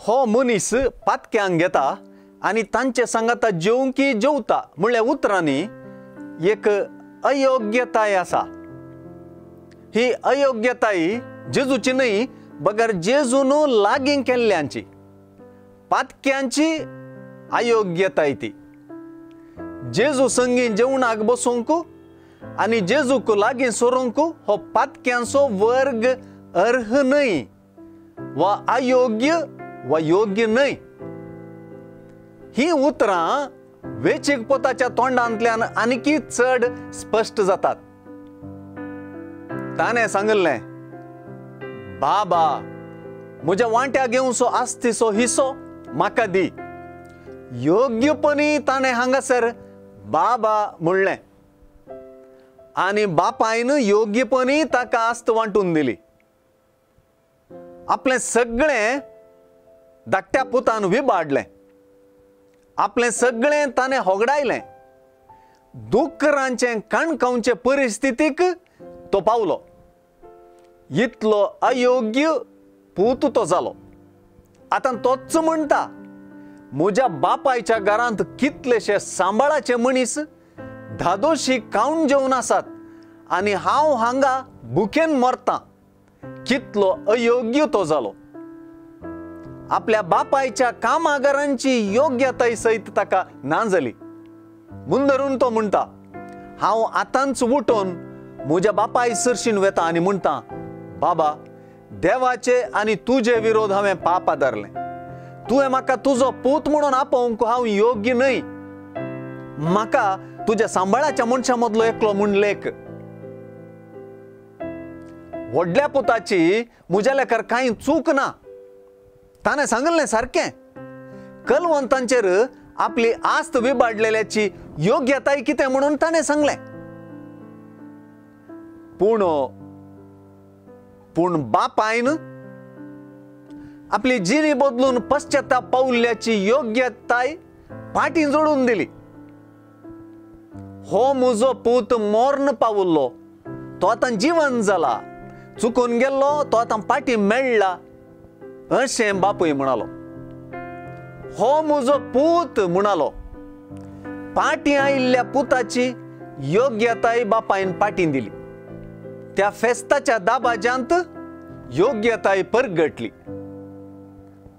हो मनीस पातक्यांक घेता आणि तांचे सांगाता जेवंकी जेवता म्हणल्या उतरांनी एक अयोग्यताय आसा। ही अयोग्यताय जेजूची न्हय बगर जेजून लागीं केल्ल्यांची पातक्यांची अयोग्यताय ती। जेजू संगी जेवणाक बसूंक आणि जेजूक लागीं सोरूंक हो पातक्यांचो वर्ग अर्ह न्हय वा अयोग्य वा योग्य न्हय। ही उतरां वेचीक पोताच्या तोंडांतल्यान आनीकी चड स्पष्ट जातात। ताणें सांगलें, बाबा म्हज्या वांट्या घेवचो आस्तीचो हिस्सो म्हाका दी। योग्यपणी ताणें हांगासर बाबा म्हणलें आनी बापायन योग्यपणी ताका आस्त वांटून दिली। आपलें सगळें धाकट्या पुतान विबाडलें, आपलें सगळें ताणें होगडायलें। दुकरांचे कणकावचे परिस्थितीक तो पावलो। इतलो अयोग्य पूत तो जालो। आतां तोच म्हणटा, म्हज्या बापायच्या घरांत कितलेशे सांबाळाचे मनीस धादोशी खावन जेवन आसात आनी हांव हांगा भुकेन मरतां। कितलो अयोग्य तो जालो। आपल्या बापायच्या कामागारांची योग्यताय सयत ताका ना जाली। म्हूण धरून तो म्हणटा, हांव आतांच उठोन म्हज्या बापाय सरशीन वेता आनी म्हणटा, बाबा देवाचे आनी तुजे विरोध हांवें पाप आदारलें। तुवें म्हाका तुजो पूत म्हणून आपोवंक हांव योग्य न्हय। म्हाका तुज्या सांबाळाच्या मनशा मदलो एकलो म्हूण लेख। व्हडल्या पुताची म्हज्या लेकार कांय चूक ना। ताणें सांगलें सारकें। कलवंतांचेर आपली आस्त विबाडलेल्याची योग्यताय कितें म्हणून ताणें सांगलें। पूण बापायन आपली जिणी बदलून पश्चाताप पावल्ल्याची योग्यताय फाटीं जोडून दिली। हो म्हजो पूत मोर्न पावल्लो, तो आतां जिवंत जाला। चुकून गेल्लो, तो आतां फाटीं मेळ्ळा अशें बापूय म्हणालो। हो म्हजो पूत म्हणालो। फाटीं आयिल्ल्या पुताची योग्यताय बापायन फाटीं दिली। त्या फेस्ताच्या दाबाज्यांत योग्यताय परगटली।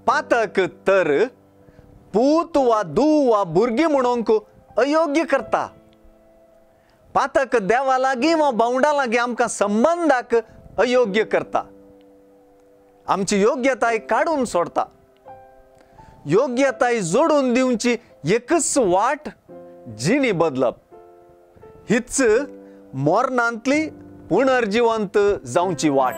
पातक तर पूत वा धूव वा भुरगीं म्हणूंक अयोग्य करता। पातक देवा लागीं वा भावंडा लागीं आमकां संबंधाक अयोग्य करता। आमची योग्यताय काडून सोडता। योग्यताय जोडून दिवची एकच वाट जिणी बदलप। हीच मोर्नांतली पुनर्जिवंत जावची वाट।